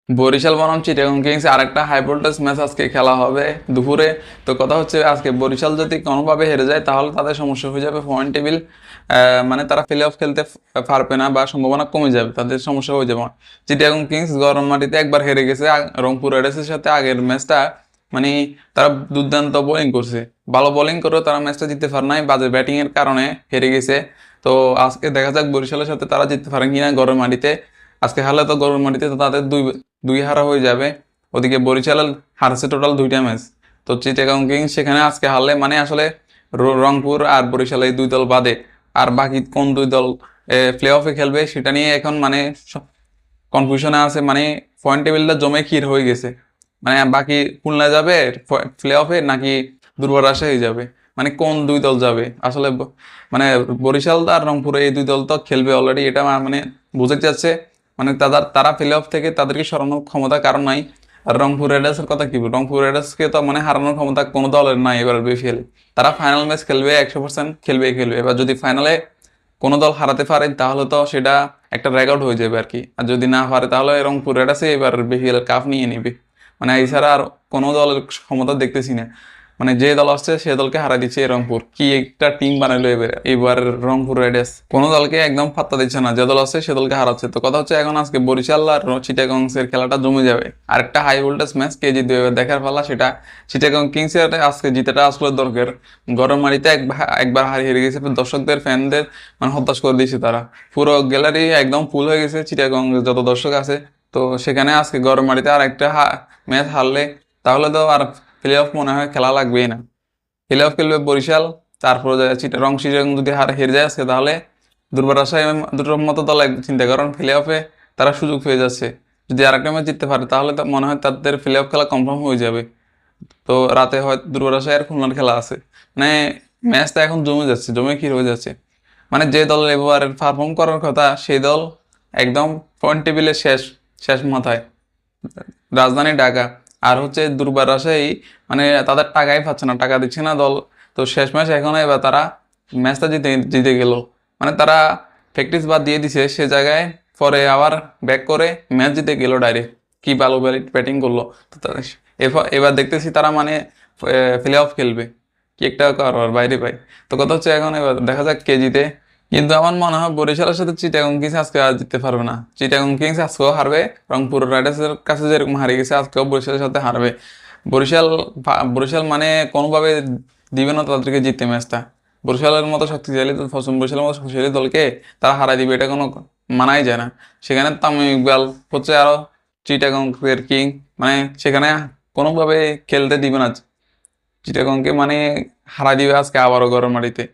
বরিশাল বনাম চিটাগং কিংস আরেকটা high voltage match আজকে খেলা হবে দুপুরে। তো কথা হচ্ছে আজকে বরিশাল যদি কোনোভাবে হেরে যায় তাহলে তাদের সমস্যা হয়ে যাবে পয়েন্ট টেবিল, মানে তারা প্লে অফ খেলতে পারবে না বা সম্ভাবনা কমে যাবে, তাদের সমস্যা হয়ে যাবে। চিটাগং কিংস গরম মাটিতে একবার হেরে গেছে রংপুর রাইডার্সের সাথে আগের ম্যাচটা, মানে তারা দুর্দান্ত বোলিং করছে, ভালো বোলিং করেও তারা ম্যাচটা জিততে পারে নাই, বাজে ব্যাটিং এর কারণে হেরে গেছে। তো আজকে দেখা যাক বরিশালের সাথে তারা জিততে পারেন কিনা গরম মাটিতে। আজকে হারলে তো গরম মাটিতে তো তাদের দুই দুই হারা হয়ে যাবে। ওদিকে বরিশাল হারছে টোটাল দুইটা ম্যাচ। তো চিটাগাং কিংস সেখানে আজকে হারলে মানে আসলে রংপুর আর বরিশাল এই দুই দল বাদে আর বাকি কোন দুই দল প্লে অফে খেলবে সেটা নিয়ে এখন মানে কনফিউশনে আছে, মানে পয়েন্ট টেবিলটা জমে ক্ষীর হয়ে গেছে। মানে বাকি খুলনা যাবে প্লে অফে নাকি দুর্বার রাজশাহী যাবে, মানে কোন দুই দল যাবে আসলে মানে বরিশাল আর রংপুরে এই দুই দল তো খেলবে অলরেডি, এটা মানে বুঝতে যাচ্ছে। মানে তাদের তারা প্লে অফ থেকে তাদেরকে সরানোর ক্ষমতা কারণ নাই। আর রংপুর রাইডার্সের কথা কি বলবো, রংপুর রাইডার্সকে তো মানে হারানোর ক্ষমতা কোনো দলের নাই এবার বিপিএল। তারা ফাইনাল ম্যাচ খেলবে, 100% খেলবে খেলবে। এবার যদি ফাইনালে কোনো দল হারাতে পারে তাহলে তো সেটা একটা রেকর্ড হয়ে যাবে আর কি। আর যদি না পারে তাহলে রংপুর রাইডার্সই এবার বিপিএল কাপ নিয়ে নিবে। মানে এছাড়া আর কোনো দলের ক্ষমতা দেখতেছি না। মানে যে দল আসছে সে দলকে হারা দিচ্ছে এই রংপুর, কি একটা টিম বানাইলো এবার এবার রংপুর রাইডার্স কোনো দলকে একদম পাত্তা দিচ্ছে না, যে দল আছে সে দলকে হারাচ্ছে। তো কথা হচ্ছে এখন আজকে বরিশাল আর চিটাগং এর খেলাটা জমে যাবে, আরেকটা হাই ভোল্টেজ ম্যাচ কে জিতবে এবার দেখার পালা সেটা। চিটাগং কিংস এর আজকে জিতাটা আসলে দরকার, গরম মাটিতে একবার হারিয়ে হেরে গেছে, দর্শকদের ফ্যানদের মানে হতাশ করে দিয়েছে তারা। পুরো গ্যালারি একদম ফুল হয়ে গেছে চিটাগং যত দর্শক আছে। তো সেখানে আজকে গরম মাটিতে আর একটা ম্যাচ হারলে তাহলে তো আর প্লে অফ মনে হয় খেলা লাগবেই না। প্লে অফ খেলবে বরিশাল, তারপর চিটাগং চিটাগং যদি হেরে যায় আজকে তাহলে দুর্বার আশায় দুটোর মতো দল চিন্তা করেন প্লে অফে তারা সুযোগ পেয়ে যাচ্ছে। যদি আরেকটা ম্যাচ জিততে পারে তাহলে তো মনে হয় তাদের প্লে অফ খেলা কনফার্ম হয়ে যাবে। তো রাতে হয় দুর্বার আশায় আর খুলনার খেলা আছে। মানে ম্যাচটা এখন জমে যাচ্ছে, জমে ক্ষীর হয়ে যাচ্ছে। মানে যে দল এবার পারফর্ম করার কথা সেই দল একদম পয়েন্ট টেবিলে শেষ, শেষ মাথায় রাজধানী ঢাকা। আর হচ্ছে দুর্বার রাজশাহী, মানে তাদের টাকাই পাচ্ছে না, টাকা দিচ্ছে না দল। তো শেষ ম্যাচ এখন এবার তারা ম্যাচটা জিতে জিতে গেল, মানে তারা প্র্যাকটিস বাদ দিয়ে দিছে সে জায়গায়, পরে আবার ব্যাক করে ম্যাচ জিতে গেল ডাইরেক্ট। কি ভালো ব্যাটিং করলো। তো এবার দেখতেছি তারা মানে প্লে অফ খেলবে, কি একটা করার বাইরে পাই। তো কথা হচ্ছে এখন এবার দেখা যাক কে জিতে। কিন্তু আমার মনে হয় বরিশালের সাথে চিটাগং কিংস আজকে আর জিততে পারবে না। চিটাগং কিংস আজকেও হারবে, রংপুর রাইডার্সের কাছে যেরকম হারে গেছে আজকেও বরিশালের সাথে হারবে। বরিশাল বরিশাল মানে কোনোভাবে দিবে না তাদেরকে জিততে ম্যাচটা। বরিশালের মতো শক্তিশালী পশ্চিম বরিশালের মতো শক্তিশালী দলকে তারা হারাই দিবে এটা কোনো মানাই যায় না। সেখানে তামিম ইকবাল হচ্ছে আরো চিটাগং এর কিং, মানে সেখানে কোনোভাবে খেলতে দিবে না চিটাগংকে, মানে হারাই দিবে আজকে আবারও গরম মাটিতে।